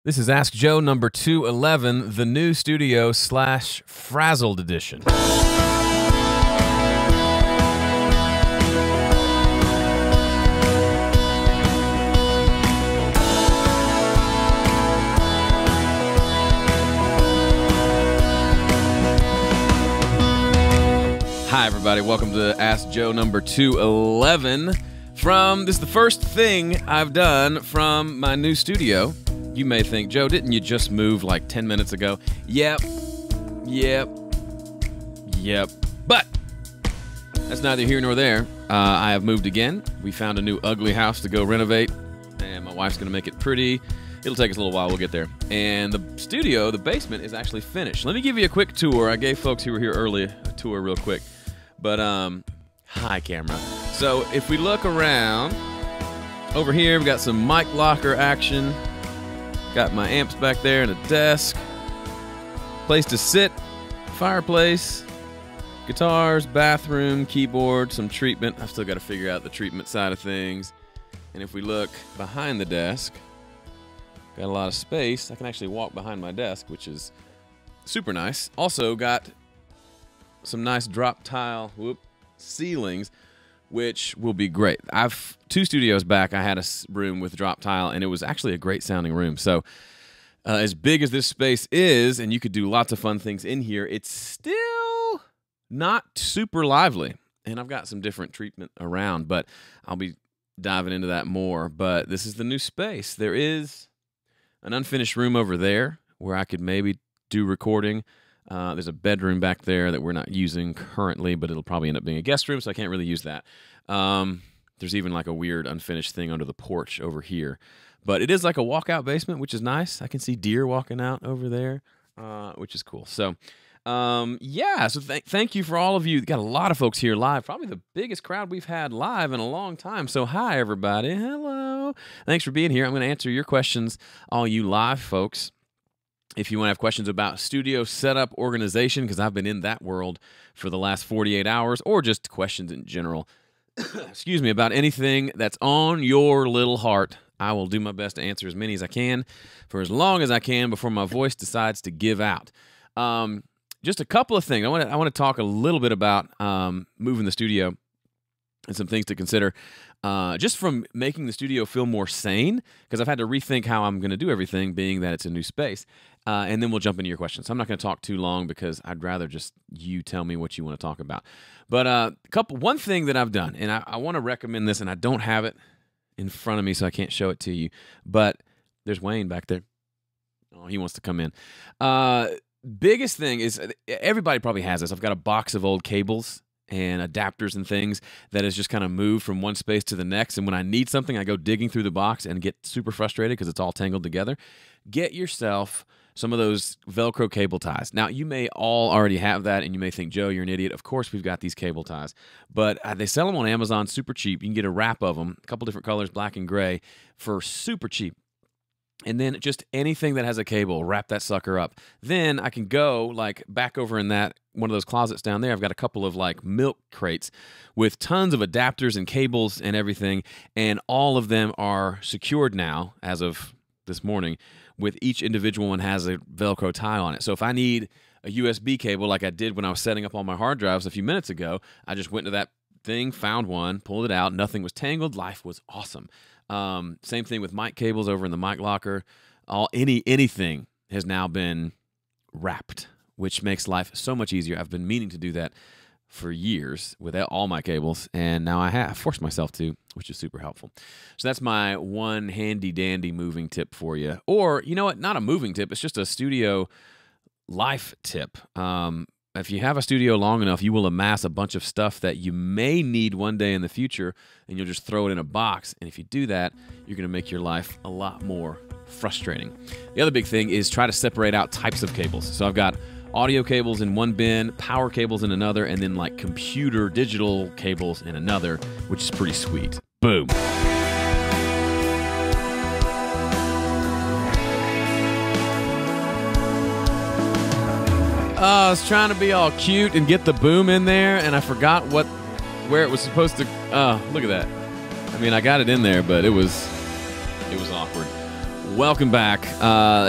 This is Ask Joe number 211, the new studio / frazzled edition. Hi, everybody. Welcome to Ask Joe number 211. This is the first thing I've done from my new studio. You may think, Joe, didn't you just move like 10 minutes ago? Yep. But that's neither here nor there. I have moved again. We found a new ugly house to go renovate, and my wife's going to make it pretty. It'll take us a little while. We'll get there. And the studio, the basement, is actually finished. Let me give you a quick tour. I gave folks who were here early a tour real quick. But, hi, camera. So if we look around, over here we've got some mic locker action. Got my amps back there and a desk. Place to sit, fireplace, guitars, bathroom, keyboard, some treatment. I've still got to figure out the treatment side of things. And if we look behind the desk, got a lot of space. I can actually walk behind my desk, which is super nice. Also got some nice drop tile ceilings, which will be great. I've 2 studios back, I had a room with drop tile, and it was actually a great sounding room. So as big as this space is, and you could do lots of fun things in here, it's still not super lively. And I've got some different treatment around, but I'll be diving into that more. But this is the new space. There is an unfinished room over there where I could maybe do recording. There's a bedroom back there that we're not using currently, but it'll probably end up being a guest room, so I can't really use that. There's even like a weird unfinished thing under the porch over here. But it is like a walkout basement, which is nice. I can see deer walking out over there, which is cool. So, yeah, so thank you for all of you. Got a lot of folks here live, probably the biggest crowd we've had live in a long time. So hi, everybody. Hello. Thanks for being here. I'm going to answer your questions, all you live folks. If you want to have questions about studio setup organization, because I've been in that world for the last 48 hours, or just questions in general, excuse me, about anything that's on your little heart, I will do my best to answer as many as I can for as long as I can before my voice decides to give out. Just a couple of things. I want to talk a little bit about moving the studio and some things to consider. Just from making the studio feel more sane, because I've had to rethink how I'm going to do everything, being that it's a new space. And then we'll jump into your questions. So I'm not going to talk too long because I'd rather just you tell me what you want to talk about. But one thing that I've done, and I want to recommend this, and I don't have it in front of me, so I can't show it to you. But there's Wayne back there. Oh, he wants to come in. Biggest thing is, everybody probably has this. I've got a box of old cables and adapters and things that has just kind of moved from one space to the next. And when I need something, I go digging through the box and get super frustrated because it's all tangled together. Get yourself some of those Velcro cable ties. Now, you may all already have that, and you may think, Joe, you're an idiot. Of course we've got these cable ties. But they sell them on Amazon super cheap. You can get a wrap of them, a couple different colors, black and gray, for super cheap. And then just anything that has a cable, wrap that sucker up. Then I can go like back over in that one of those closets down there. I've got a couple of like milk crates with tons of adapters and cables and everything. And all of them are secured now as of this morning, with each individual one has a Velcro tie on it. So if I need a USB cable like I did when I was setting up all my hard drives a few minutes ago, I just went to that thing, found one, pulled it out. Nothing was tangled. Life was awesome. Same thing with mic cables over in the mic locker. Anything has now been wrapped, which makes life so much easier. I've been meaning to do that for years with all my cables, and now I have forced myself to, which is super helpful. So that's my one handy-dandy moving tip for you. Or, you know what, not a moving tip, it's just a studio life tip. If you have a studio long enough, you will amass a bunch of stuff that you may need one day in the future, and you'll just throw it in a box. And if you do that, you're going to make your life a lot more frustrating. The other big thing is try to separate out types of cables. So I've got audio cables in one bin, power cables in another, and then like computer digital cables in another, which is pretty sweet. Boom. I was trying to be all cute and get the boom in there, and I forgot where it was supposed to. Look at that. I mean, I got it in there, but it was awkward. Welcome back.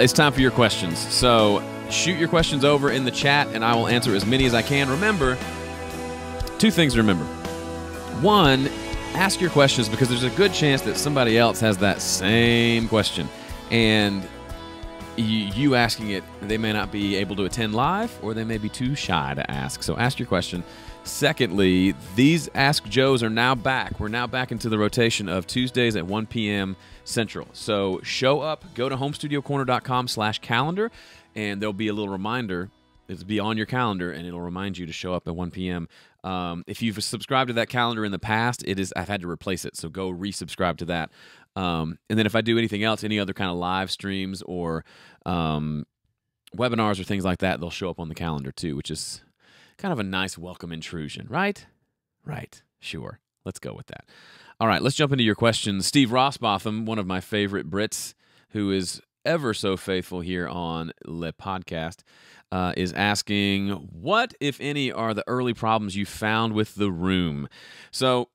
It's time for your questions. So shoot your questions over in the chat, and I will answer as many as I can. Remember, two things to remember. One, ask your questions because there's a good chance that somebody else has that same question. And you asking it, they may not be able to attend live, or they may be too shy to ask. So ask your question. Secondly, these Ask Joes are now back. We're now back into the rotation of Tuesdays at 1 p.m. Central. So show up, go to homestudiocorner.com/calendar, and there'll be a little reminder. It'll be on your calendar, and it'll remind you to show up at 1 p.m. If you've subscribed to that calendar in the past, I've had to replace it, so go resubscribe to that. And then if I do anything else, any other kind of live streams or webinars or things like that, they'll show up on the calendar too, which is kind of a nice welcome intrusion, right? Right. Sure. Let's go with that. All right, let's jump into your questions. Steve Rossbotham, one of my favorite Brits, who is ever so faithful here on Le Podcast, is asking, what, if any, are the early problems you found with the room? So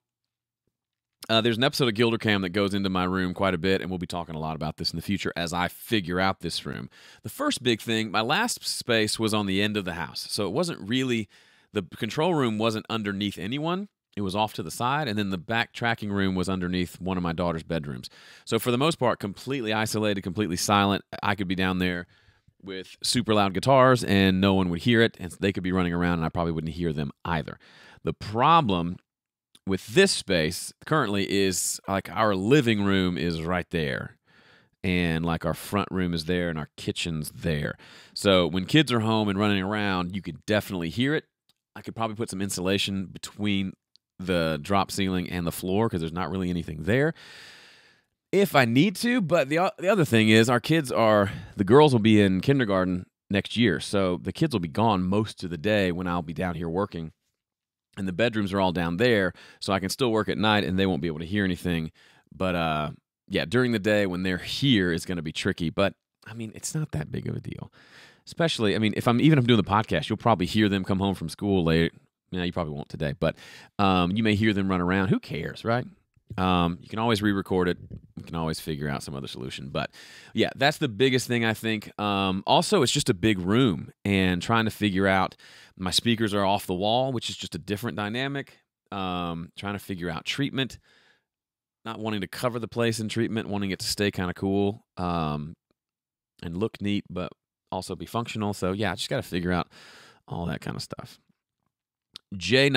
there's an episode of Gilder that goes into my room quite a bit, and we'll be talking a lot about this in the future as I figure out this room. The first big thing, my last space was on the end of the house, so it wasn't really, the control room wasn't underneath anyone. It was off to the side, and then the back tracking room was underneath one of my daughter's bedrooms. So for the most part, completely isolated, completely silent. I could be down there with super loud guitars, and no one would hear it, and they could be running around, and I probably wouldn't hear them either. The problem with this space currently is like our living room is right there, and like our front room is there, and our kitchen's there. So when kids are home and running around, you could definitely hear it. I could probably put some insulation between the drop ceiling and the floor because there's not really anything there if I need to. But the other thing is the girls will be in kindergarten next year, so the kids will be gone most of the day when I'll be down here working, and the bedrooms are all down there, so I can still work at night and they won't be able to hear anything. But yeah, during the day when they're here is going to be tricky, but I mean, it's not that big of a deal. Especially, I mean, if I'm doing the podcast, you'll probably hear them come home from school late. Yeah, you probably won't today, but you may hear them run around. Who cares, right? You can always re-record it. You can always figure out some other solution. But yeah, that's the biggest thing, I think. Also, it's just a big room, and trying to figure out, my speakers are off the wall, which is just a different dynamic. Trying to figure out treatment, not wanting to cover the place in treatment, wanting it to stay kind of cool and look neat, but also be functional. So yeah, I just got to figure out all that kind of stuff. Jonathan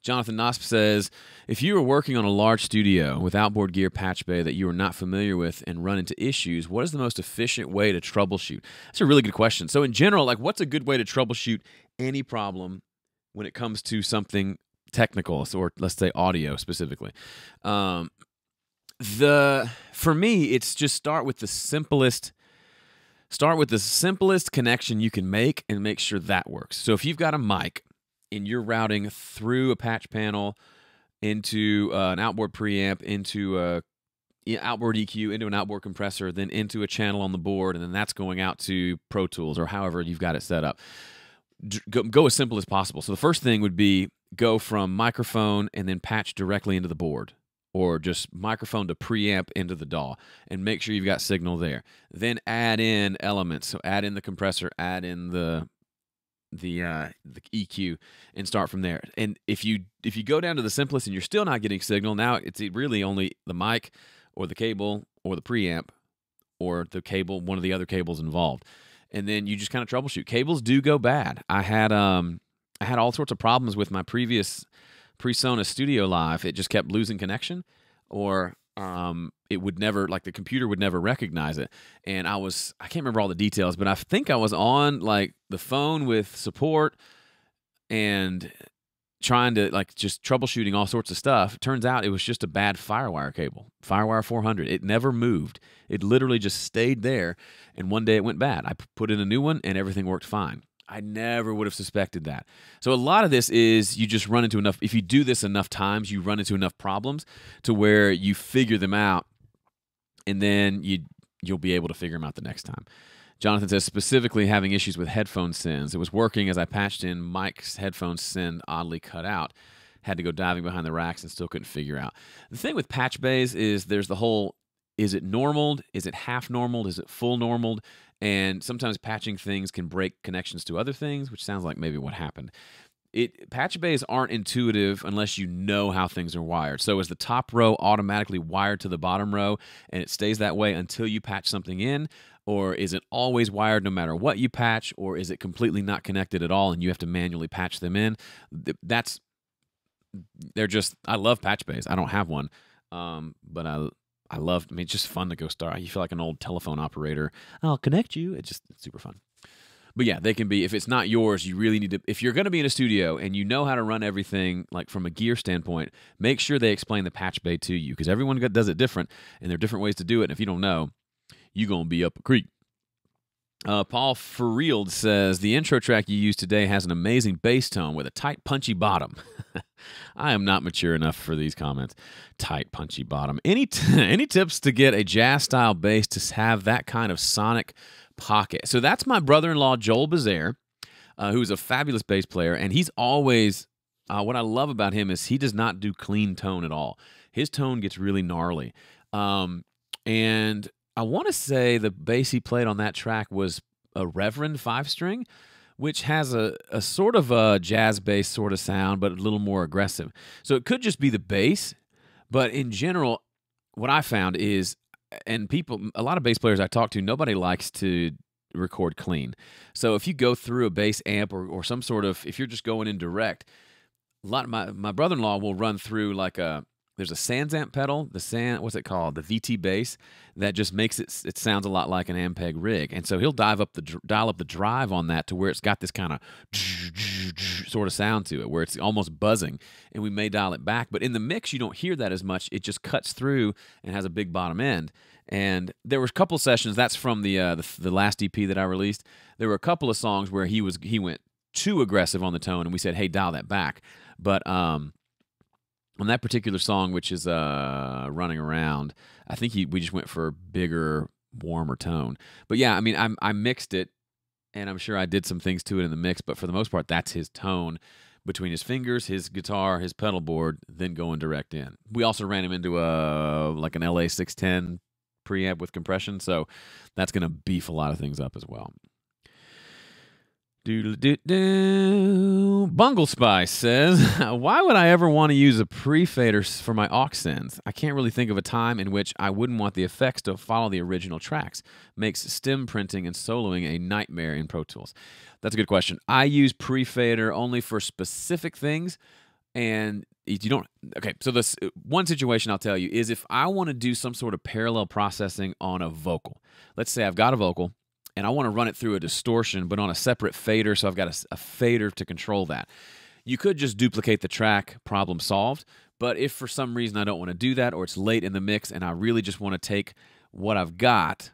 Nosp says, if you were working on a large studio with outboard gear patch bay that you are not familiar with and run into issues, what is the most efficient way to troubleshoot? That's a really good question. So in general, like, what's a good way to troubleshoot any problem when it comes to something technical, or let's say audio specifically? For me, it's just start with the simplest connection you can make and make sure that works. So if you've got a mic and you're routing through a patch panel into an outboard preamp, into a outboard EQ, into an outboard compressor, then into a channel on the board, and then that's going out to Pro Tools or however you've got it set up. Go as simple as possible. So the first thing would be go from microphone and then patch directly into the board, or just microphone to preamp into the DAW, and make sure you've got signal there. Then add in elements. So add in the compressor, add in the EQ, and start from there. And if you go down to the simplest and you're still not getting signal, now it's really only the mic or the cable or the preamp or the cable, one of the other cables involved. And then you just kind of troubleshoot. Cables do go bad. I had all sorts of problems with my previous PreSonus Studio Live. It just kept losing connection, or it would never, like, the computer would never recognize it. And I can't remember all the details, but I think I was on like the phone with support and trying to, like, just troubleshooting all sorts of stuff. It turns out it was just a bad Firewire cable, Firewire 400. It never moved. It literally just stayed there, and one day it went bad. I put in a new one and everything worked fine. I never would have suspected that. So a lot of this is you just run into enough, if you do this enough times, you run into enough problems to where you figure them out, and then you'll be able to figure them out the next time. Jonathan says, specifically having issues with headphone sends. It was working as I patched in Mike's headphone send oddly cut out. Had to go diving behind the racks and still couldn't figure out. The thing with patch bays is there's the whole Is it normaled? Is it half normaled? Is it full normaled? And sometimes patching things can break connections to other things, which sounds like maybe what happened. Patch bays aren't intuitive unless you know how things are wired. So is the top row automatically wired to the bottom row and it stays that way until you patch something in? Or is it always wired no matter what you patch? Or is it completely not connected at all and you have to manually patch them in? I love patch bays. I don't have one. But I mean, it's just fun to go start. You feel like an old telephone operator. I'll connect you. It's super fun. But yeah, they can be, if it's not yours, you really need to, if you're going to be in a studio and you know how to run everything, like from a gear standpoint, make sure they explain the patch bay to you because everyone does it different and there are different ways to do it. And if you don't know, you're going to be up a creek. Paul Ferrield says, the intro track you used today has an amazing bass tone with a tight, punchy bottom. I am not mature enough for these comments. Tight, punchy bottom. Any tips to get a jazz-style bass to have that kind of sonic pocket? So that's my brother-in-law, Joel Bazaire, who's a fabulous bass player, and he's always, what I love about him is he does not do clean tone at all. His tone gets really gnarly. And I want to say the bass he played on that track was a Reverend 5-string, which has a sort of a jazz bass sort of sound, but a little more aggressive. So it could just be the bass, but in general, what I found is, and a lot of bass players I talk to, nobody likes to record clean. So if you go through a bass amp or some sort of, if you're just going in direct, my brother-in-law will run through like there's a Sans amp pedal, what's it called? The VT bass that just makes it sounds a lot like an Ampeg rig. And so he'll dial up the drive on that to where it's got this kind of sort of sound to it, where it's almost buzzing. And we may dial it back, but in the mix you don't hear that as much. It just cuts through and has a big bottom end. And there were a couple sessions, that's from the last EP that I released. There were a couple of songs where he went too aggressive on the tone and we said, hey, dial that back. But on that particular song, which is Running Around, I think we just went for a bigger, warmer tone. But yeah, I mean, I mixed it, and I'm sure I did some things to it in the mix, but for the most part, that's his tone between his fingers, his guitar, his pedal board, then going direct in. We also ran him into like an LA 610 preamp with compression, so that's going to beef a lot of things up as well. Bungle Spice says, why would I ever want to use a pre-fader for my aux sends? I can't really think of a time in which I wouldn't want the effects to follow the original tracks. Makes stem printing and soloing a nightmare in Pro Tools. That's a good question. I use pre-fader only for specific things, and you don't. Okay, so this one situation I'll tell you is if I want to do some sort of parallel processing on a vocal. Let's say I've got a vocal, and I want to run it through a distortion, but on a separate fader, so I've got a fader to control that. You could just duplicate the track, problem solved, but if for some reason I don't want to do that, or it's late in the mix, and I really just want to take what I've got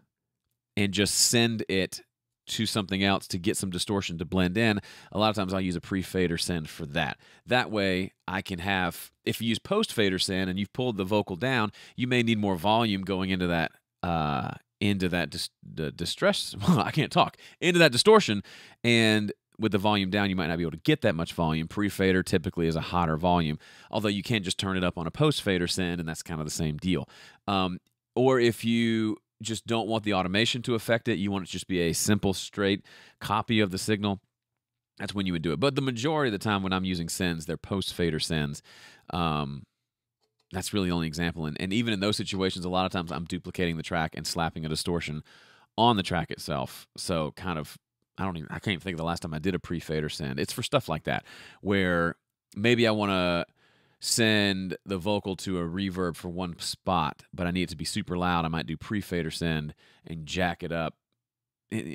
and just send it to something else to get some distortion to blend in, a lot of times I'll use a pre-fader send for that. That way I can have, if you use post-fader send and you've pulled the vocal down, you may need more volume going into that distress. Well, I can't talk. Into that distortion, and with the volume down, you might not be able to get that much volume. Pre-fader typically is a hotter volume, although you can't just turn it up on a post-fader send, and that's kind of the same deal. Or if you just don't want the automation to affect it, you want it to just be a simple, straight copy of the signal, that's when you would do it. But the majority of the time when I'm using sends, they're post-fader sends. That's really the only example. And even in those situations, a lot of times I'm duplicating the track and slapping a distortion on the track itself. So kind of, I can't even think of the last time I did a pre-fader send. It's for stuff like that, where maybe I want to send the vocal to a reverb for one spot, but I need it to be super loud. I might do pre-fader send and jack it up.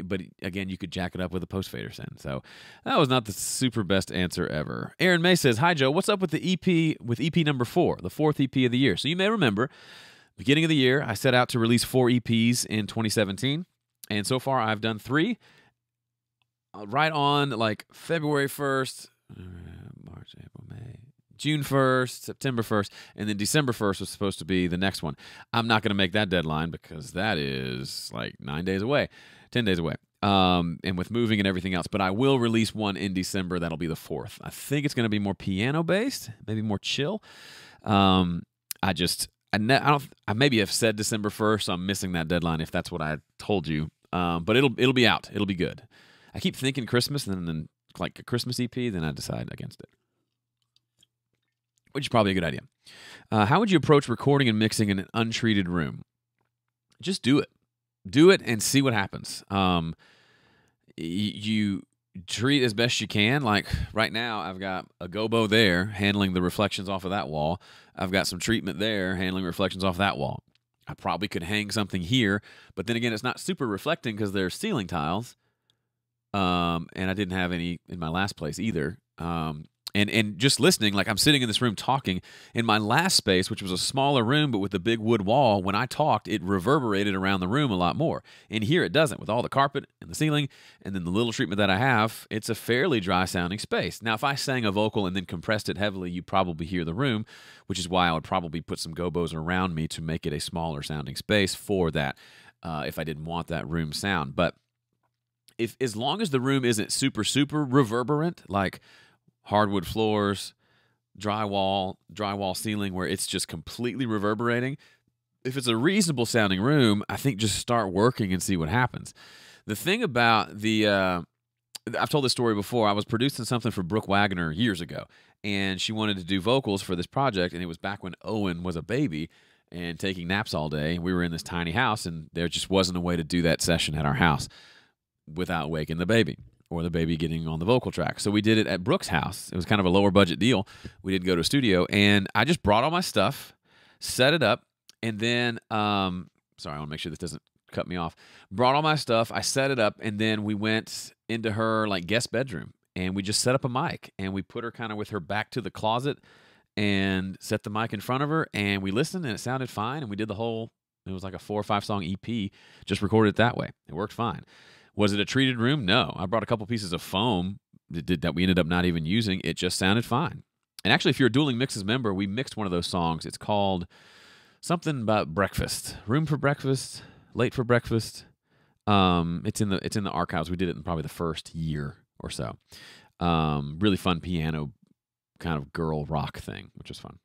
But again, you could jack it up with a post-fader send. So that was not the super best answer ever. Aaron May says, hi, Joe. What's up with the EP, with EP number 4, the 4th EP of the year? So you may remember, beginning of the year, I set out to release 4 EPs in 2017. And so far, I've done 3. Right on like February 1st, March, April, May, June 1st, September 1st, and then December 1st was supposed to be the next one. I'm not going to make that deadline because that is like 9 days away. 10 days away, and with moving and everything else. But I will release one in December. That'll be the 4th. I think it's going to be more piano-based, maybe more chill. I I maybe have said December 1st, so I'm missing that deadline if that's what I told you. But it'll be out. It'll be good. I keep thinking Christmas, and then like a Christmas EP, then I decide against it, which is probably a good idea. How would you approach recording and mixing in an untreated room? Just do it. Do it and see what happens. You treat as best you can. Like right now, I've got a gobo there handling the reflections off of that wall. I've got some treatment there handling reflections off that wall. I probably could hang something here, but then again, it's not super reflecting because they're ceiling tiles. And I didn't have any in my last place either. And just listening, like I'm sitting in this room talking. In my last space, which was a smaller room but with the big wood wall, when I talked, it reverberated around the room a lot more. In here, it doesn't. With all the carpet and the ceiling and then the little treatment that I have, it's a fairly dry-sounding space. Now, if I sang a vocal and then compressed it heavily, you'd probably hear the room, which is why I would probably put some gobos around me to make it a smaller-sounding space for that if I didn't want that room sound. But as long as the room isn't super, super reverberant, like hardwood floors, drywall ceiling where it's just completely reverberating. If it's a reasonable sounding room, I think just start working and see what happens. The thing about I've told this story before. I was producing something for Brooke Wagner years ago, and she wanted to do vocals for this project, and it was back when Owen was a baby and taking naps all day. We were in this tiny house, and there just wasn't a way to do that session at our house without waking the baby, or the baby getting on the vocal track. So we did it at Brooke's house. It was kind of a lower budget deal. We didn't go to a studio, and I just brought all my stuff, set it up, and then, sorry, I want to make sure this doesn't cut me off. Brought all my stuff, I set it up, and then we went into her like guest bedroom, and we just set up a mic, and we put her kind of with her back to the closet and set the mic in front of her, and we listened, and it sounded fine, and we did the whole, it was like a 4 or 5 song EP, just recorded it that way. It worked fine. Was it a treated room? No. I brought a couple pieces of foam that we ended up not even using. It just sounded fine. And actually, if you're a Dueling Mixes member, we mixed one of those songs. It's called something about breakfast. Room for breakfast, late for breakfast. It's in the archives. We did it in probably the first year or so. Really fun piano kind of girl rock thing, which was fun.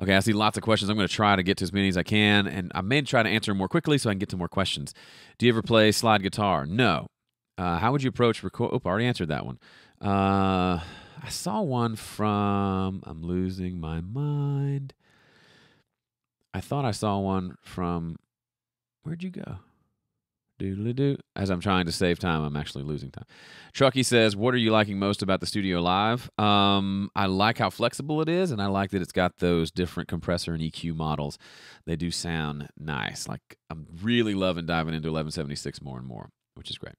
Okay, I see lots of questions. I'm going to try to get to as many as I can, and I may try to answer them more quickly so I can get to more questions. Do you ever play slide guitar? No. How would you approach record? Oh, I already answered that one. I saw one from, I'm losing my mind. I thought I saw one from, where'd you go? Doodly-doo. As I'm trying to save time, I'm actually losing time. Truckee says, what are you liking most about the Studio Live? I like how flexible it is, and I like that it's got those different compressor and EQ models. They do sound nice. Like, I'm really loving diving into 1176 more and more, which is great.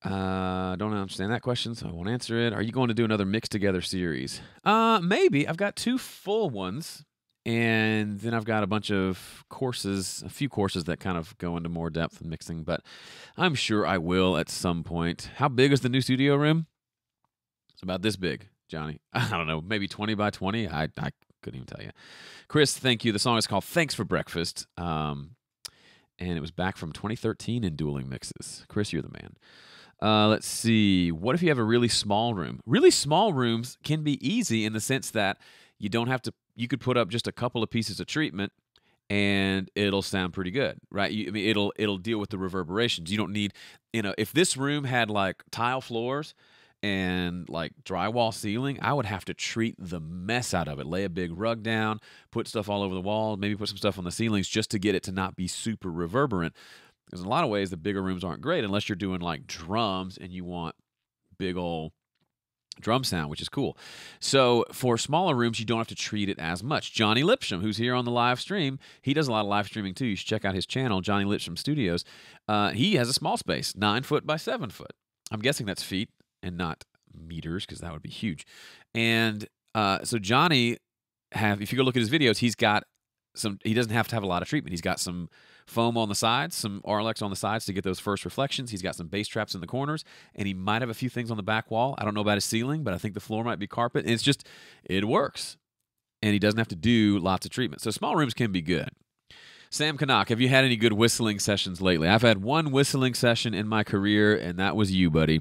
Don't understand that question, so I won't answer it. Are you going to do another Mix Together series? Maybe. I've got 2 full ones. And then I've got a bunch of courses, a few courses that kind of go into more depth in mixing, but I'm sure I will at some point. How big is the new studio room? It's about this big, Johnny. I don't know, maybe 20 by 20? I couldn't even tell you. Chris, thank you. The song is called Thanks for Breakfast, and it was back from 2013 in Dueling Mixes. Chris, you're the man. Let's see. What if you have a really small room? Really small rooms can be easy in the sense that you don't have to. You could put up just a couple of pieces of treatment, and it'll sound pretty good, right? I mean, it'll deal with the reverberations. You don't need, if this room had like tile floors and like drywall ceiling, I would have to treat the mess out of it. Lay a big rug down, put stuff all over the wall, maybe put some stuff on the ceilings just to get it to not be super reverberant. Because in a lot of ways, the bigger rooms aren't great unless you're doing like drums and you want big old drum sound, which is cool. So for smaller rooms, you don't have to treat it as much. Johnny Lipsham, who's here on the live stream, he does a lot of live streaming too. You should check out his channel, Johnny Lipsham Studios. He has a small space, 9 foot by 7 foot. I'm guessing that's feet and not meters because that would be huge. And so Johnny, if you go look at his videos, he doesn't have to have a lot of treatment. He's got some foam on the sides, some RLX on the sides to get those first reflections. He's got some bass traps in the corners, and he might have a few things on the back wall. I don't know about his ceiling, but I think the floor might be carpet. And it works. And he doesn't have to do lots of treatment. So small rooms can be good. Sam Canuck, have you had any good whistling sessions lately? I've had one whistling session in my career, and that was you, buddy.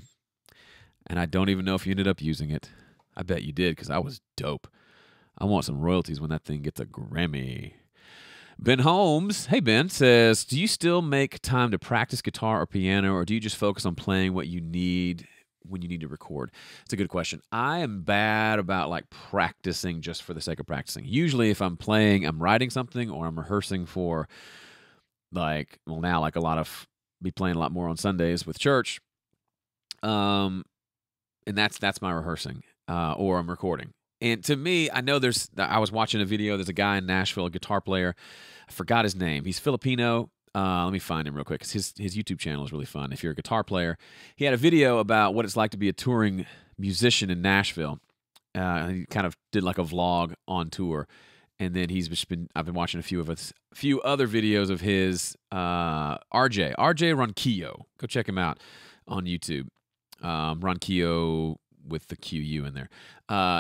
And I don't even know if you ended up using it. I bet you did, because I was dope. I want some royalties when that thing gets a Grammy. Ben Holmes, hey Ben, says, do you still make time to practice guitar or piano, or do you just focus on playing what you need when you need to record? It's a good question. I am bad about like practicing just for the sake of practicing. Usually if I'm playing, I'm writing something or I'm rehearsing for like, well now like a lot of, be playing a lot more on Sundays with church. And that's my rehearsing, or I'm recording. And to me, I know I was watching a video. There's a guy in Nashville, a guitar player. I forgot his name. He's Filipino. Let me find him real quick because his YouTube channel is really fun. If you're a guitar player, he had a video about what it's like to be a touring musician in Nashville. He kind of did like a vlog on tour, and then I've been watching a few other videos of his. RJ Ronquillo. Go check him out on YouTube. Ronquillo with the QU in there.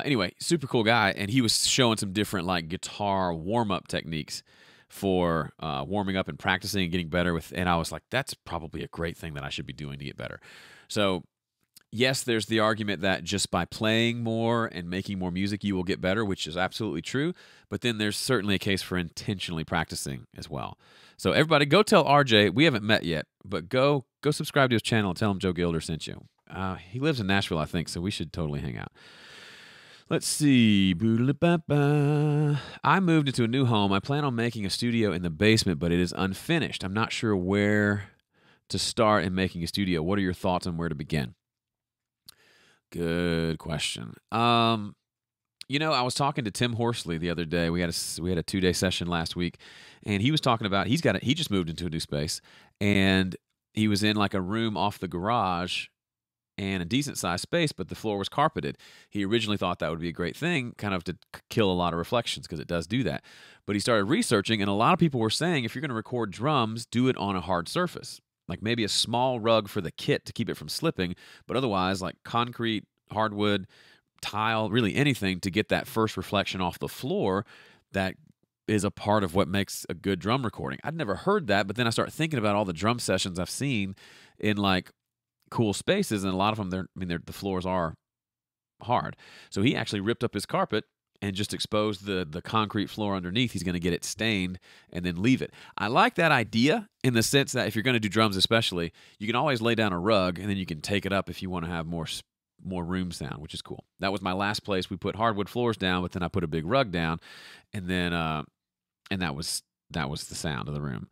Anyway, super cool guy, and he was showing some different like guitar warm-up techniques for warming up and practicing and getting better with. And I was like, that's probably a great thing that I should be doing to get better. So yes, there's the argument that just by playing more and making more music, you will get better, which is absolutely true. But then there's certainly a case for intentionally practicing as well. So everybody, go tell RJ, we haven't met yet, but go subscribe to his channel and tell him Joe Gilder sent you. He lives in Nashville, I think, so we should totally hang out. Let's see. I moved into a new home. I plan on making a studio in the basement, but it is unfinished. I'm not sure where to start in making a studio. What are your thoughts on where to begin? Good question. You know, I was talking to Tim Horsley the other day. We had a 2-day session last week, and he was talking about he just moved into a new space, and he was in like a room off the garage and a decent sized space, but the floor was carpeted. He originally thought that would be a great thing, kind of to kill a lot of reflections, because it does do that. But he started researching, and a lot of people were saying if you're going to record drums, do it on a hard surface, like maybe a small rug for the kit to keep it from slipping, but otherwise like concrete, hardwood, tile, really anything to get that first reflection off the floor. That is a part of what makes a good drum recording. I'd never heard that, but then I started thinking about all the drum sessions I've seen in like cool spaces, and a lot of them, the floors are hard. So he actually ripped up his carpet and just exposed the concrete floor underneath. He's going to get it stained and then leave it. I like that idea in the sense that if you're going to do drums especially, you can always lay down a rug and then you can take it up if you want to have more room sound, which is cool. That was my last place. We put hardwood floors down, but then I put a big rug down, and then and that was the sound of the room.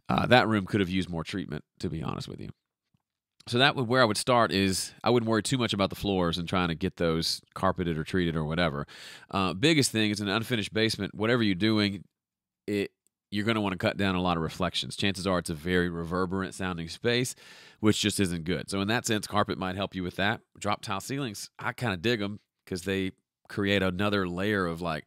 That room could have used more treatment, to be honest with you. So where I would start is I wouldn't worry too much about the floors and trying to get those carpeted or treated or whatever. Biggest thing is in an unfinished basement, whatever you're doing, you're going to want to cut down a lot of reflections. Chances are it's a very reverberant sounding space, which just isn't good. So in that sense, carpet might help you with that. Drop tile ceilings, I kind of dig them because they create another layer of like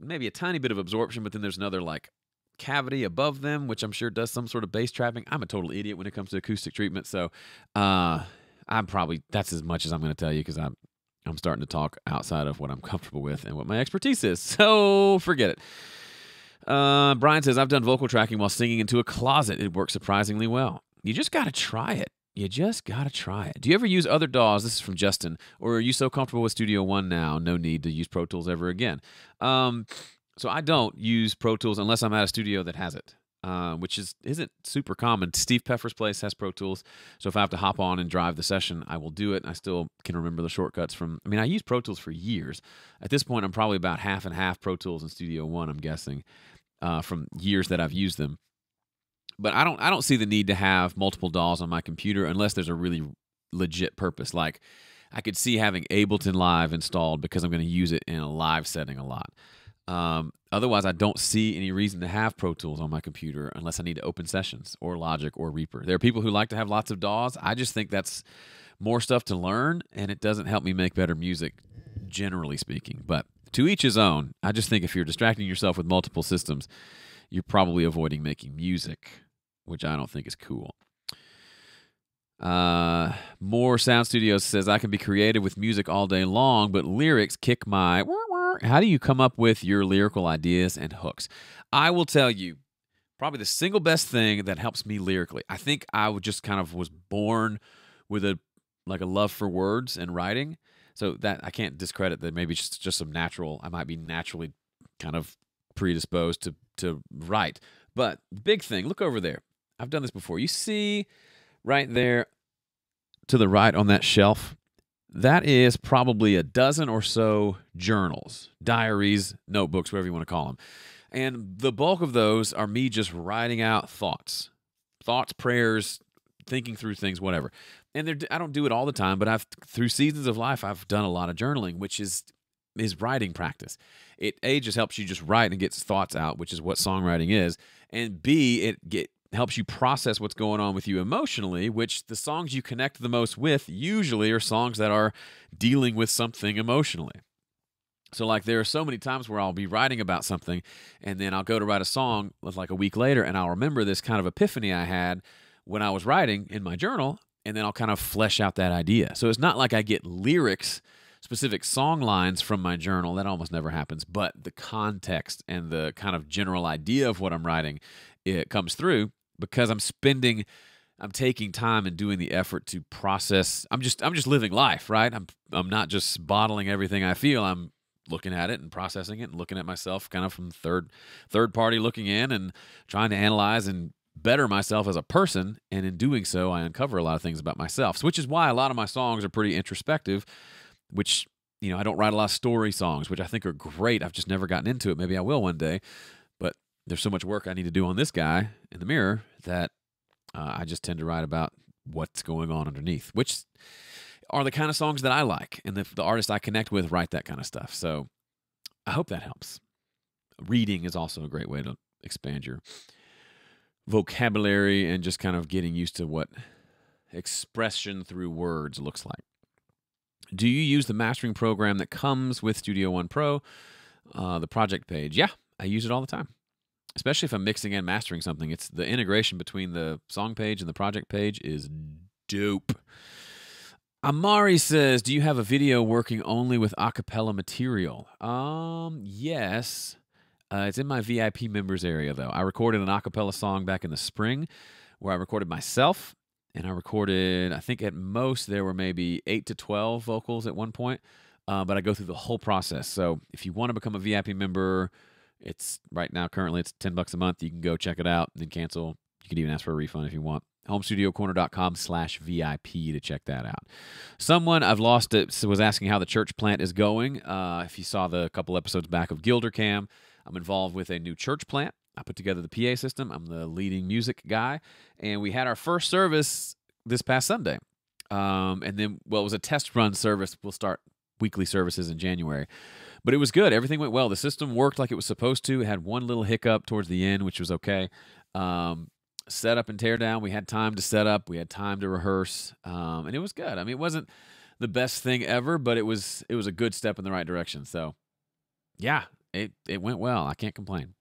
maybe a tiny bit of absorption, but then there's another like cavity above them, which I'm sure does some sort of bass trapping. I'm a total idiot when it comes to acoustic treatment, so that's as much as I'm going to tell you because I'm starting to talk outside of what I'm comfortable with and what my expertise is, so forget it. Brian says, I've done vocal tracking while singing into a closet. It works surprisingly well. You just got to try it. You just got to try it. Do you ever use other DAWs? This is from Justin. Or are you so comfortable with Studio One now, no need to use Pro Tools ever again? So I don't use Pro Tools unless I'm at a studio that has it, which isn't super common. Steve Peffer's place has Pro Tools, so if I have to hop on and drive the session, I will do it. I still can remember the shortcuts I used Pro Tools for years. At this point, I'm probably about half and half Pro Tools and Studio One, I'm guessing, from years that I've used them. But I don't see the need to have multiple DAWs on my computer unless there's a really legit purpose. Like I could see having Ableton Live installed because I'm going to use it in a live setting a lot. Otherwise, I don't see any reason to have Pro Tools on my computer unless I need to open sessions or Logic or Reaper. There are people who like to have lots of DAWs. I just think that's more stuff to learn, and it doesn't help me make better music, generally speaking. But to each his own. I just think if you're distracting yourself with multiple systems, you're probably avoiding making music, which I don't think is cool. More Sound Studios says, I can be creative with music all day long, but lyrics kick my... How do you come up with your lyrical ideas and hooks? I will tell you, probably the single best thing that helps me lyrically. I think I just kind of was born with a love for words and writing. So that I can't discredit that. Maybe it's just some natural. I might be naturally kind of predisposed to write. But big thing, look over there. I've done this before. You see right there to the right on that shelf, that is probably a dozen or so journals, diaries, notebooks, whatever you want to call them. And the bulk of those are me just writing out thoughts, prayers, thinking through things, whatever. And I don't do it all the time, but through seasons of life, I've done a lot of journaling, which is writing practice. It just helps you just write and get thoughts out, which is what songwriting is. And B, it helps you process what's going on with you emotionally, which the songs you connect the most with usually are songs that are dealing with something emotionally. So like there are so many times where I'll be writing about something and then I'll go to write a song like a week later and I'll remember this kind of epiphany I had when I was writing in my journal, and then I'll kind of flesh out that idea. So it's not like I get lyrics, specific song lines from my journal. That almost never happens. But the context and the kind of general idea of what I'm writing, it comes through because I'm taking time and doing the effort to process. I'm just living life, right? I'm not just bottling everything I feel. I'm looking at it and processing it and looking at myself kind of from third party looking in and trying to analyze and better myself as a person. And in doing so, I uncover a lot of things about myself, which is why a lot of my songs are pretty introspective, which, I don't write a lot of story songs, which I think are great. I've just never gotten into it. Maybe I will one day, but there's so much work I need to do on this guy in the mirror that I just tend to write about what's going on underneath, which are the kind of songs that I like. And the artists I connect with write that kind of stuff. So I hope that helps. Reading is also a great way to expand your vocabulary and just kind of getting used to what expression through words looks like. Do you use the mastering program that comes with Studio One Pro, the project page? Yeah, I use it all the time, especially if I'm mixing and mastering something. It's the integration between the song page and the project page is dope. Amari says, do you have a video working only with a cappella material? Yes. It's in my VIP members area, though. I recorded an a cappella song back in the spring where I recorded myself, and I recorded, I think at most there were maybe 8 to 12 vocals at one point, but I go through the whole process. So if you want to become a VIP member, it's right now, currently it's $10 a month. You can go check it out and then cancel. You can even ask for a refund if you want. HomeStudioCorner.com/VIP to check that out. Someone, I've lost it, was asking how the church plant is going. If you saw the couple episodes back of Gilder Cam, I'm involved with a new church plant. I put together the PA system. I'm the leading music guy. And we had our first service this past Sunday. And then, it was a test run service. We'll start weekly services in January. But it was good. Everything went well. The system worked like it was supposed to. It had one little hiccup towards the end, which was okay. Set up and tear down. We had time to set up. We had time to rehearse. And it was good. I mean, it wasn't the best thing ever, but it was a good step in the right direction. So, yeah, it went well. I can't complain.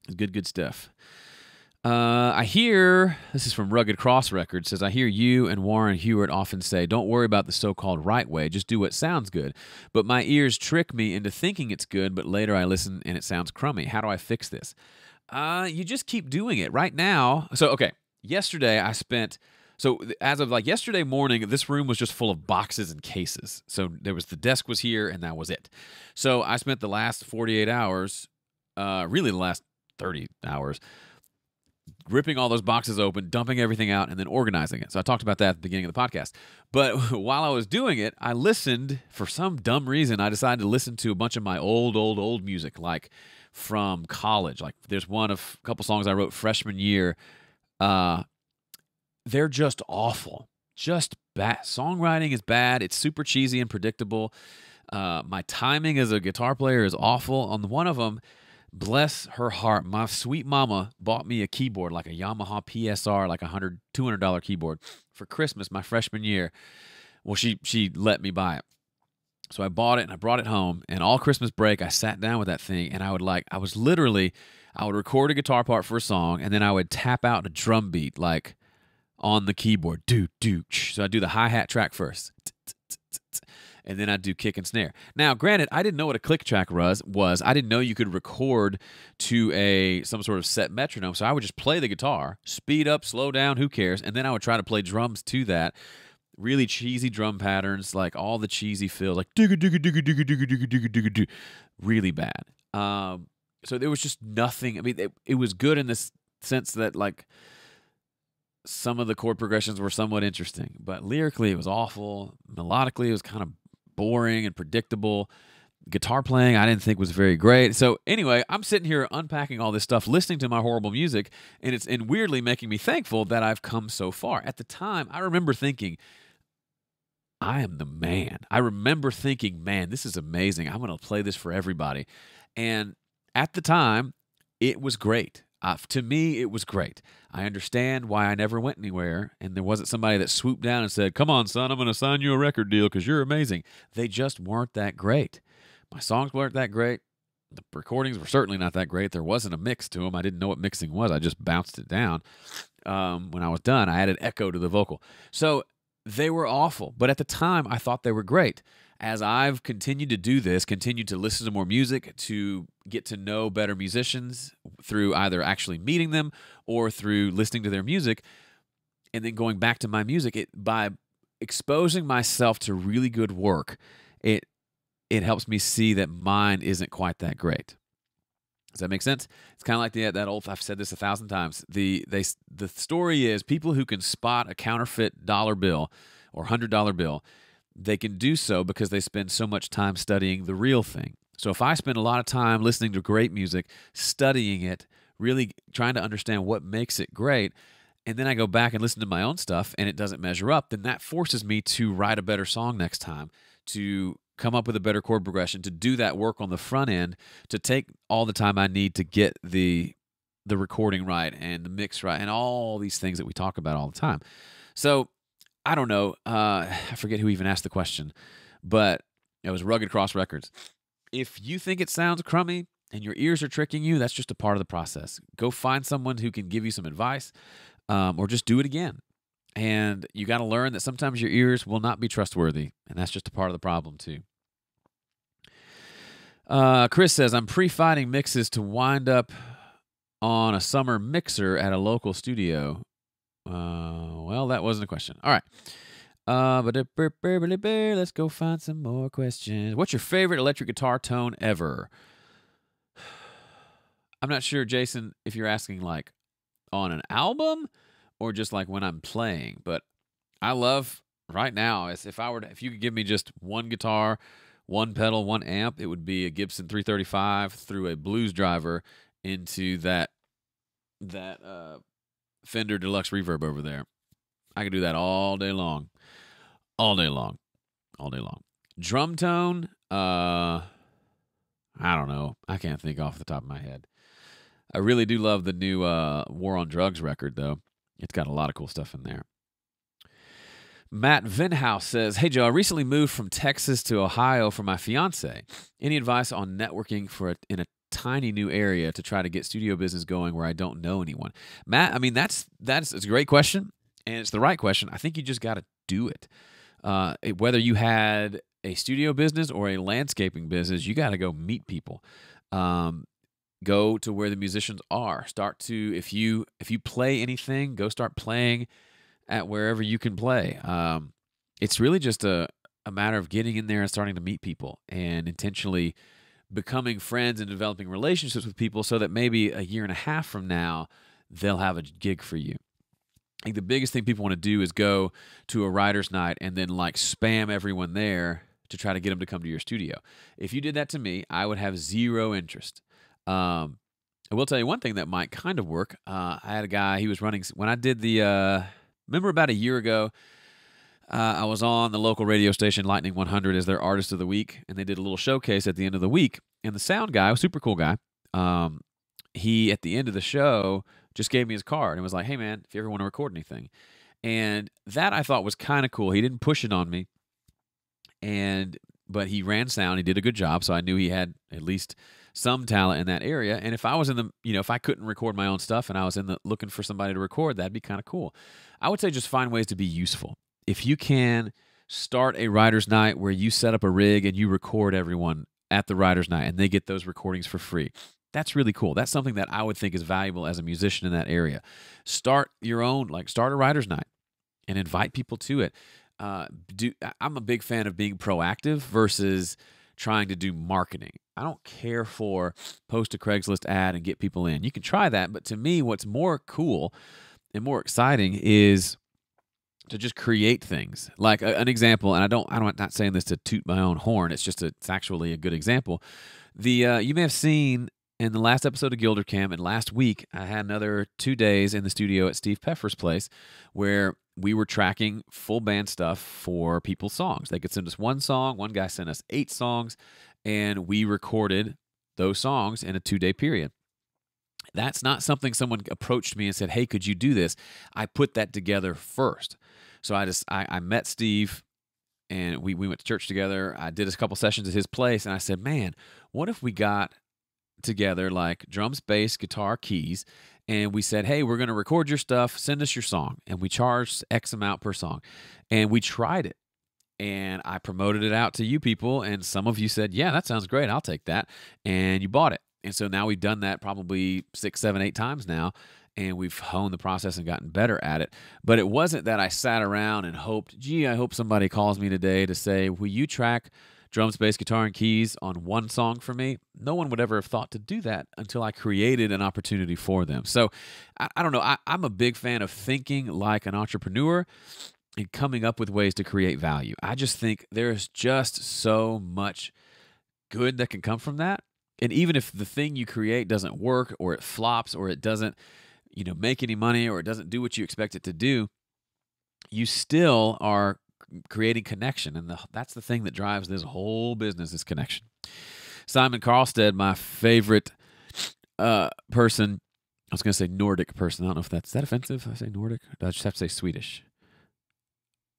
It's good stuff. I hear, this is from Rugged Cross Records, says, I hear you and Warren Hewart often say, don't worry about the so-called right way, just do what sounds good. But my ears trick me into thinking it's good, but later I listen and it sounds crummy. How do I fix this? You just keep doing it right now. So, okay, yesterday as of like yesterday morning, this room was just full of boxes and cases. So the desk was here and that was it. So I spent the last 48 hours, really the last 30 hours, ripping all those boxes open, dumping everything out, and then organizing it. So I talked about that at the beginning of the podcast. But while I was doing it, I listened, for some dumb reason, I decided to listen to a bunch of my old music, like from college. Like there's a couple songs I wrote freshman year. They're just awful. Just bad. Songwriting is bad. It's super cheesy and predictable. My timing as a guitar player is awful. On one of them, bless her heart, my sweet mama bought me a keyboard, like a Yamaha PSR, like $200 keyboard for Christmas my freshman year. Well, she let me buy it. So I bought it and I brought it home, and all Christmas break I sat down with that thing, and I would record a guitar part for a song, and then I would tap out a drum beat like on the keyboard. So I'd do the hi-hat track first. And then I'd do kick and snare. Now, granted, I didn't know what a click track was. I didn't know you could record to some sort of set metronome. So I would just play the guitar, speed up, slow down, who cares? And then I would try to play drums to that. really cheesy drum patterns, like all the cheesy fills, like digga digga digga digga digga digga digga digga digga, really bad. So there was just nothing. I mean, it was good in this sense that like some of the chord progressions were somewhat interesting, but lyrically it was awful. Melodically it was kind of boring and predictable. Guitar playing I didn't think was very great. So anyway, I'm sitting here unpacking all this stuff, listening to my horrible music, and it's weirdly making me thankful that I've come so far. At the time, I remember thinking, I am the man. I remember thinking, man, this is amazing. I'm going to play this for everybody. And at the time, it was great. To me, it was great. I understand why I never went anywhere, and there wasn't somebody that swooped down and said, come on, son, I'm going to sign you a record deal because you're amazing. They just weren't that great. My songs weren't that great. The recordings were certainly not that great. There wasn't a mix to them. I didn't know what mixing was. I just bounced it down. When I was done, I added echo to the vocal. So they were awful. But at the time, I thought they were great. As I've continued to do this, continued to listen to more music, to get to know better musicians through either actually meeting them or through listening to their music, and then going back to my music, by exposing myself to really good work, it helps me see that mine isn't quite that great. Does that make sense? It's kind of like that old, I've said this 1,000 times. The story is people who can spot a counterfeit dollar bill or $100 bill, they can do so because they spend so much time studying the real thing. So if I spend a lot of time listening to great music, studying it, really trying to understand what makes it great, and then I go back and listen to my own stuff and it doesn't measure up, then that forces me to write a better song next time, to come up with a better chord progression, to do that work on the front end, to take all the time I need to get the recording right and the mix right and all these things that we talk about all the time. So I don't know. I forget who even asked the question, but it was Rugged Cross Records. If you think it sounds crummy and your ears are tricking you, that's just a part of the process. Go find someone who can give you some advice, or just do it again. And you got to learn that sometimes your ears will not be trustworthy, and that's just a part of the problem too. Chris says, I'm pre-finding mixes to wind up on a summer mixer at a local studio. Well, that wasn't a question. All right. Let's go find some more questions. What's your favorite electric guitar tone ever? I'm not sure, Jason, if you're asking like on an album or just like when I'm playing, but I love right now, if you could give me just one guitar, one pedal, one amp, it would be a Gibson 335 through a blues driver into that Fender Deluxe Reverb over there. I could do that all day long. All day long. All day long. Drum tone, I don't know. I can't think off the top of my head. I really do love the new War on Drugs record, though. It's got a lot of cool stuff in there. Matt Vinhouse says, hey, Joe, I recently moved from Texas to Ohio for my fiance. Any advice on networking in a tiny new area to try to get studio business going where I don't know anyone? Matt, I mean, it's a great question, and it's the right question. I think you just got to do it. Whether you had a studio business or a landscaping business, you got to go meet people. Go to where the musicians are. If you play anything, go start playing at wherever you can play. It's really just a matter of getting in there and starting to meet people and intentionally becoming friends and developing relationships with people so that maybe a year and a half from now, they'll have a gig for you. I think the biggest thing people want to do is go to a writer's night and then like spam everyone there to try to get them to come to your studio. If you did that to me, I would have zero interest. I will tell you one thing that might kind of work. I had a guy, he was running, when I did remember about a year ago, I was on the local radio station, Lightning 100, as their Artist of the Week, and they did a little showcase at the end of the week. And the sound guy, a super cool guy, he, at the end of the show, just gave me his card and was like, hey, man, if you ever want to record anything. And that I thought was kind of cool. He didn't push it on me, but he ran sound. He did a good job, so I knew he had at least some talent in that area. And if I was if I couldn't record my own stuff and I was looking for somebody to record, that'd be kind of cool. I would say just find ways to be useful. If you can start a writer's night where you set up a rig and you record everyone at the writer's night and they get those recordings for free, that's really cool. That's something that I would think is valuable as a musician in that area. Start your own, start a writer's night and invite people to it. I'm a big fan of being proactive versus trying to do marketing. I don't care for post a Craigslist ad and get people in. You can try that, but to me, what's more cool and more exciting is to just create things. Like an example, and I'm not saying this to toot my own horn. It's actually a good example. You may have seen in the last episode of Gilder Camp, and last week I had another 2 days in the studio at Steve Peffer's place where we were tracking full band stuff for people's songs. They could send us one song. One guy sent us 8 songs, and we recorded those songs in a 2-day period. That's not something someone approached me and said, hey, could you do this? I put that together first. So I met Steve, and we went to church together. I did a couple sessions at his place, and I said, man, what if we got together like drums, bass, guitar, keys, and we said, hey, we're going to record your stuff, send us your song, and we charged X amount per song. And we tried it, and I promoted it out to you people, and some of you said, yeah, that sounds great, I'll take that, and you bought it. And so now we've done that probably 6, 7, 8 times now, and we've honed the process and gotten better at it. But it wasn't that I sat around and hoped, gee, I hope somebody calls me today to say, will you track drums, bass, guitar, and keys on one song for me? No one would ever have thought to do that until I created an opportunity for them. So I don't know. I'm a big fan of thinking like an entrepreneur and coming up with ways to create value. I just think there's just so much good that can come from that. And even if the thing you create doesn't work, or it flops, or it doesn't make any money, or it doesn't do what you expect it to do, you still are creating connection. And that's the thing that drives this whole business is connection. Simon Karlstead, my favorite person, I was going to say Nordic person. I don't know if is that offensive. I say Nordic. I just have to say Swedish.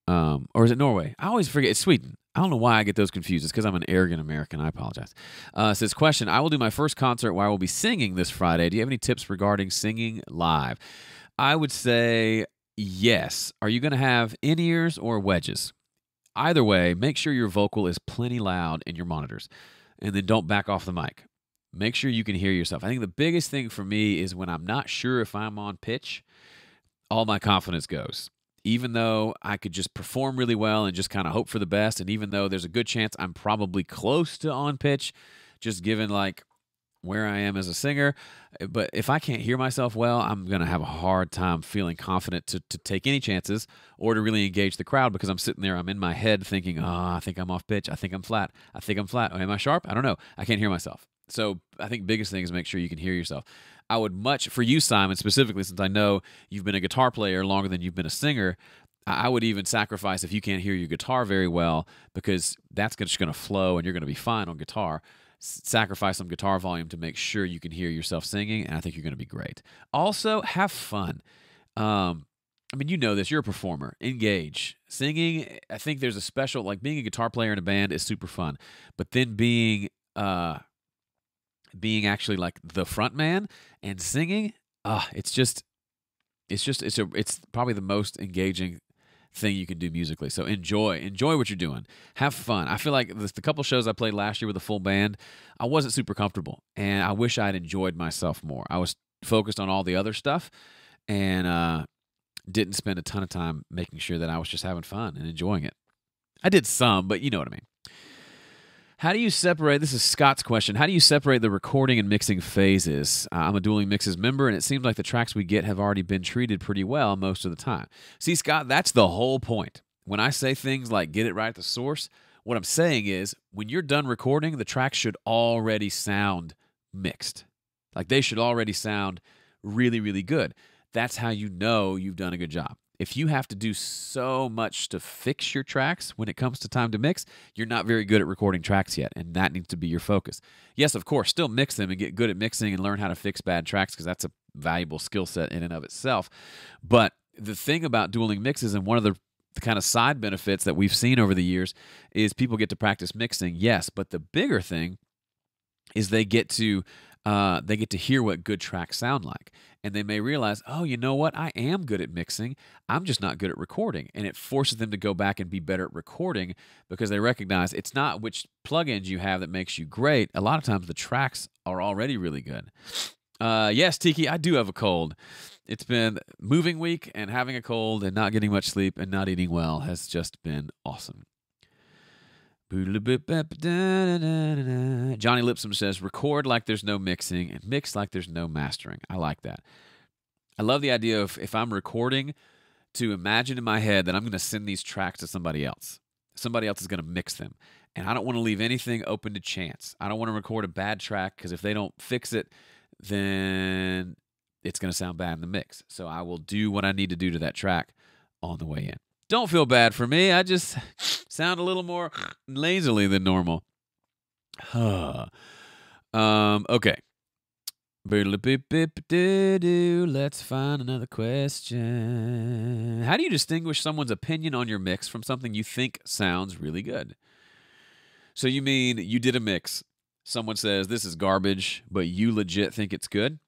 Or is it Norway? I always forget. It's Sweden. I don't know why I get those confused. It's because I'm an arrogant American. I apologize. Says, question, I will do my first concert where I will be singing this Friday. Do you have any tips regarding singing live? I would say yes. Are you going to have in-ears or wedges? Either way, make sure your vocal is plenty loud in your monitors. And then don't back off the mic. Make sure you can hear yourself. I think the biggest thing for me is when I'm not sure if I'm on pitch, all my confidence goes. Even though I could just perform really well and just kind of hope for the best, and even though there's a good chance I'm probably close to on pitch, just given like where I am as a singer, but if I can't hear myself well, I'm going to have a hard time feeling confident to take any chances or to really engage the crowd, because I'm sitting there, I'm in my head thinking, I think I'm off pitch, I think I'm flat, I think I'm flat. Oh, am I sharp? I don't know. I can't hear myself. So I think biggest thing is make sure you can hear yourself. I would for you, Simon, specifically, since I know you've been a guitar player longer than you've been a singer, I would even sacrifice if you can't hear your guitar very well, because that's just going to flow and you're going to be fine on guitar. Sacrifice some guitar volume to make sure you can hear yourself singing, and I think you're going to be great. Also, have fun. I mean, you know this. You're a performer. Engage. Singing, I think there's a special, like being a guitar player in a band is super fun, but then being actually like the front man and singing, it's probably the most engaging thing you can do musically. So enjoy what you're doing. Have fun. I feel like the couple shows I played last year with a full band, I wasn't super comfortable, and I wish I'd enjoyed myself more. I was focused on all the other stuff and didn't spend a ton of time making sure that I was just having fun and enjoying it. I did some, but you know what I mean. How do you separate, this is Scott's question, how do you separate the recording and mixing phases? I'm a Dueling Mixes member, and it seems like the tracks we get have already been treated pretty well most of the time. See, Scott, that's the whole point. When I say things like get it right at the source, what I'm saying is when you're done recording, the tracks should already sound mixed. Like they should already sound really, really good. That's how you know you've done a good job. If you have to do so much to fix your tracks when it comes to time to mix, you're not very good at recording tracks yet, and that needs to be your focus. Yes, of course, still mix them and get good at mixing and learn how to fix bad tracks, because that's a valuable skill set in and of itself. But the thing about dueling mixes, and one of the kind of side benefits that we've seen over the years, is people get to practice mixing, yes, but the bigger thing is they get to hear what good tracks sound like. And they may realize, oh, you know what? I am good at mixing. I'm just not good at recording. And it forces them to go back and be better at recording, because they recognize it's not which plugins you have that makes you great. A lot of times the tracks are already really good. Yes, Tiki, I do have a cold. It's been moving week, and having a cold and not getting much sleep and not eating well has just been awesome. Johnny Lipsum says, record like there's no mixing and mix like there's no mastering. I like that. I love the idea of, if I'm recording, to imagine in my head that I'm going to send these tracks to somebody else. Somebody else is going to mix them. And I don't want to leave anything open to chance. I don't want to record a bad track, because if they don't fix it, then it's going to sound bad in the mix. So I will do what I need to do to that track on the way in. Don't feel bad for me. I just sound a little more lazily than normal. Okay. Let's find another question. How do you distinguish someone's opinion on your mix from something you think sounds really good? So you mean you did a mix. Someone says this is garbage, but you legit think it's good?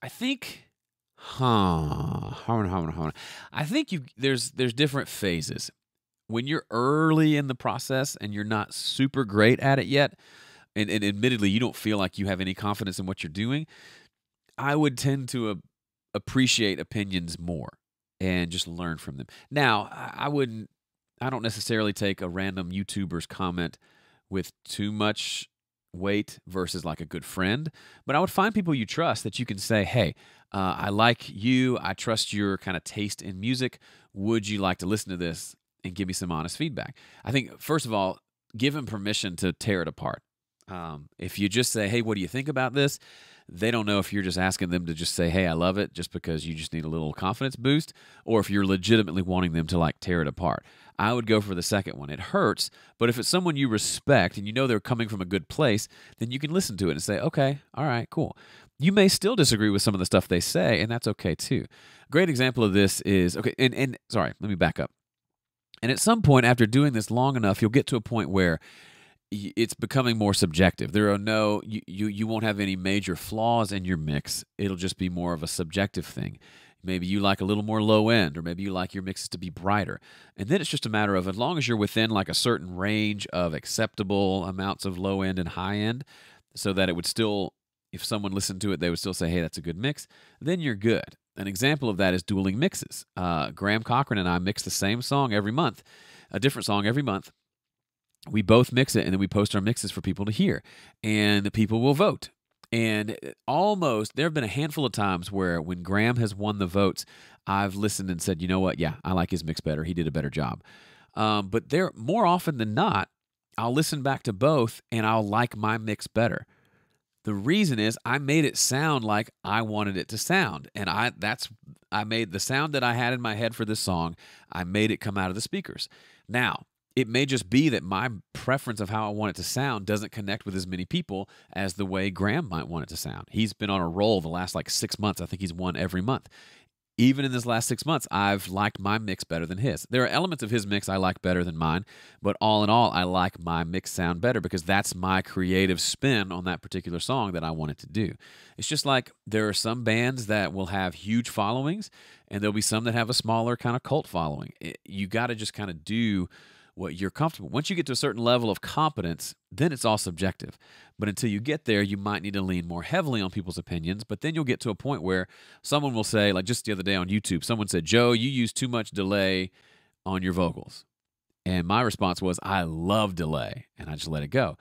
I think, I think there's different phases. When you're early in the process and you're not super great at it yet, and admittedly you don't feel like you have any confidence in what you're doing, I would tend to appreciate opinions more and just learn from them. Now, I don't necessarily take a random YouTuber's comment with too much weight versus like a good friend, but I would find people you trust that you can say, hey, I like you, I trust your kind of taste in music, would you like to listen to this and give me some honest feedback? I think, first of all, give them permission to tear it apart. If you just say, hey, what do you think about this? They don't know if you're just asking them to just say, hey, I love it, just because you just need a little confidence boost, or if you're legitimately wanting them to like tear it apart. I would go for the second one. It hurts, but if it's someone you respect and you know they're coming from a good place, then you can listen to it and say, okay, all right, cool. You may still disagree with some of the stuff they say, and that's okay too. A great example of this is, okay, and sorry, let me back up. And at some point after doing this long enough, you'll get to a point where it's becoming more subjective. There are you won't have any major flaws in your mix. It'll just be more of a subjective thing. Maybe you like a little more low end, or maybe you like your mixes to be brighter. And then it's just a matter of, as long as you're within like a certain range of acceptable amounts of low end and high end, so that it would still, if someone listened to it, they would still say, hey, that's a good mix, then you're good. An example of that is dueling mixes. Graham Cochran and I mix the same song every month, a different song every month. We both mix it, and then we post our mixes for people to hear, and the people will vote. And there have been a handful of times where when Graham has won the votes, I've listened and said, you know what? Yeah, I like his mix better. He did a better job. But more often than not, I'll listen back to both and I'll like my mix better. The reason is I made it sound like I wanted it to sound. And I made the sound that I had in my head for this song, I made it come out of the speakers. Now, it may just be that my preference of how I want it to sound doesn't connect with as many people as the way Graham might want it to sound. He's been on a roll the last 6 months. I think he's won every month. Even in this last 6 months, I've liked my mix better than his. There are elements of his mix I like better than mine, but all in all, I like my mix sound better because that's my creative spin on that particular song that I wanted to do. It's just like there are some bands that will have huge followings, and there'll be some that have a smaller kind of cult following. You got to just kind of do what you're comfortable. Once you get to a certain level of competence, then it's all subjective. But until you get there, you might need to lean more heavily on people's opinions. But then you'll get to a point where someone will say, like just the other day on YouTube, someone said, Joe, you use too much delay on your vocals. And my response was, I love delay. And I just let it go.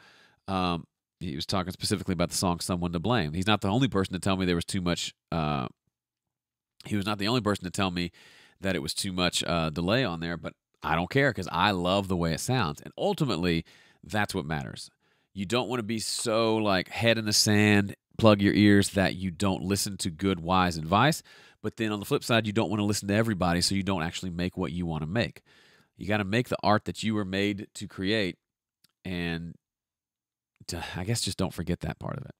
He was talking specifically about the song Someone to Blame. He's not the only person to tell me there was too much. He was not the only person to tell me that it was too much delay on there, but I don't care because I love the way it sounds. And ultimately, that's what matters. You don't want to be so like head in the sand, plug your ears that you don't listen to good, wise advice. But then on the flip side, you don't want to listen to everybody, so you don't actually make what you want to make. You got to make the art that you were made to create, and I guess just don't forget that part of it.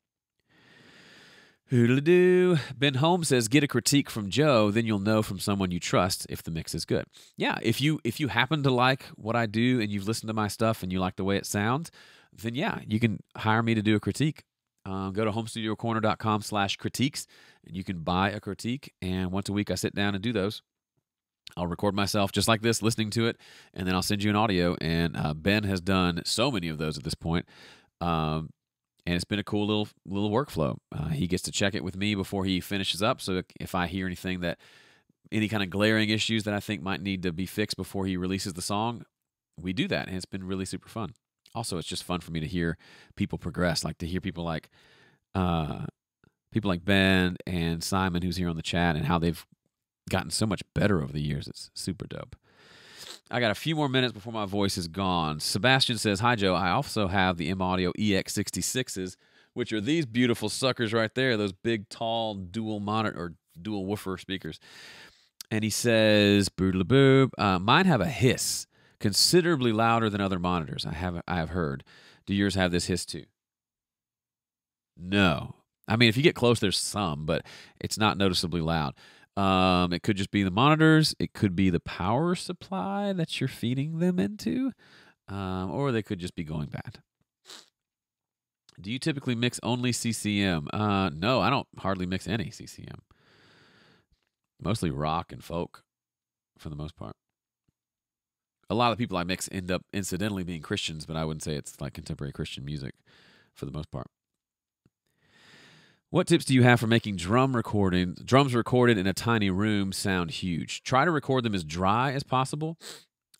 Hoodle-doo. Ben Holmes says, get a critique from Joe, then you'll know from someone you trust if the mix is good. Yeah, if you happen to like what I do and you've listened to my stuff and you like the way it sounds, then yeah, you can hire me to do a critique. Go to homestudiocorner.com/critiques, and you can buy a critique, and once a week I sit down and do those. I'll record myself just like this, listening to it, and then I'll send you an audio, and Ben has done so many of those at this point. And it's been a cool little workflow. He gets to check it with me before he finishes up. So if I hear any kind of glaring issues that I think might need to be fixed before he releases the song, we do that. And it's been really super fun. Also, it's just fun for me to hear people progress, like to hear people like Ben and Simon, who's here on the chat, and how they've gotten so much better over the years. It's super dope. I got a few more minutes before my voice is gone. Sebastian says, "Hi, Joe. I also have the M-Audio EX66s, which are these beautiful suckers right there, those big, tall, dual monitor or dual woofer speakers." And he says, "Boodle-boob, mine have a hiss, considerably louder than other monitors. I have heard. Do yours have this hiss too?" No. I mean, if you get close, there's some, but it's not noticeably loud. It could just be the monitors. It could be the power supply that you're feeding them into, or they could just be going bad. Do you typically mix only CCM? No, I don't hardly mix any CCM. Mostly rock and folk, for the most part. A lot of people I mix end up incidentally being Christians, but I wouldn't say it's like contemporary Christian music for the most part. What tips do you have for making drums recorded in a tiny room sound huge? Try to record them as dry as possible.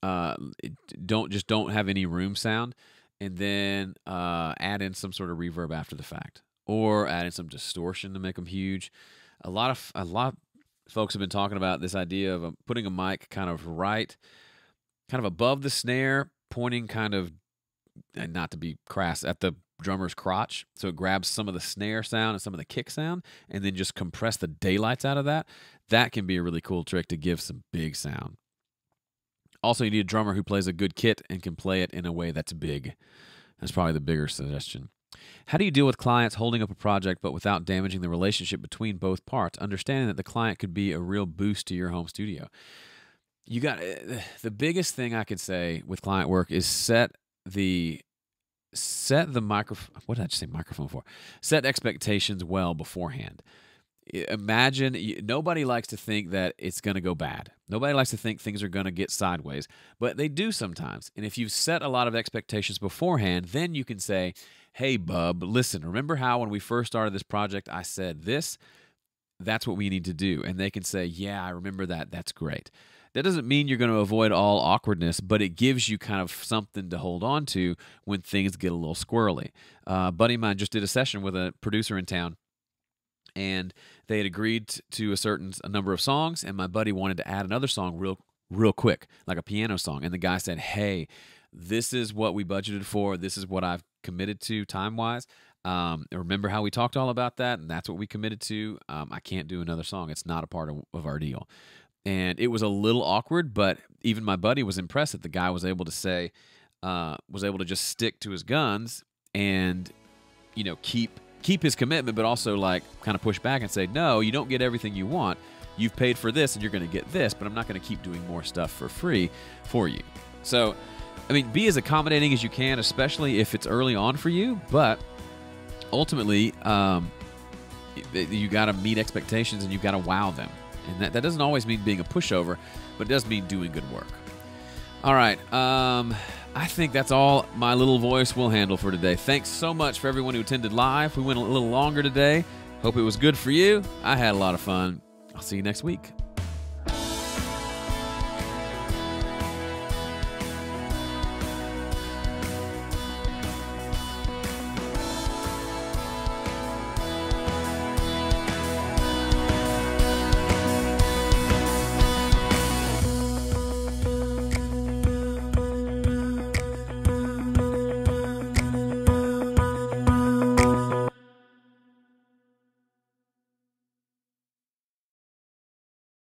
Don't have any room sound, and then add in some sort of reverb after the fact, or add in some distortion to make them huge. A lot of folks have been talking about this idea of putting a mic kind of above the snare, pointing kind of, and not to be crass, at the drummer's crotch, so it grabs some of the snare sound and some of the kick sound, and then just compress the daylights out of that. That can be a really cool trick to give some big sound. Also, you need a drummer who plays a good kit and can play it in a way that's big. That's probably the bigger suggestion. How do you deal with clients holding up a project but without damaging the relationship between both parts, understanding that the client could be a real boost to your home studio? The biggest thing I could say with client work is set the microphone. What did I just say microphone for? Set expectations well beforehand. Imagine, nobody likes to think that it's going to go bad. Nobody likes to think things are going to get sideways, but they do sometimes. And if you've set a lot of expectations beforehand, then you can say, "Hey, bub, listen, remember how when we first started this project, I said this? That's what we need to do." And they can say, "Yeah, I remember that. That's great." That doesn't mean you're going to avoid all awkwardness, but it gives you kind of something to hold on to when things get a little squirrely. A buddy of mine just did a session with a producer in town, and they had agreed to a number of songs, and my buddy wanted to add another song real quick, like a piano song. And the guy said, "Hey, this is what we budgeted for. This is what I've committed to time-wise. Remember how we talked all about that? And that's what we committed to. I can't do another song. It's not a part of our deal." And it was a little awkward, but even my buddy was impressed that the guy was able to just stick to his guns and, keep his commitment, but also like kind of push back and say, "No, you don't get everything you want. You've paid for this and you're going to get this, but I'm not going to keep doing more stuff for free for you." So, I mean, be as accommodating as you can, especially if it's early on for you, but ultimately, you got to meet expectations and you got to wow them. And that doesn't always mean being a pushover, but it does mean doing good work. All right. I think that's all my little voice will handle for today. Thanks so much for everyone who attended live. We went a little longer today. Hope it was good for you. I had a lot of fun. I'll see you next week.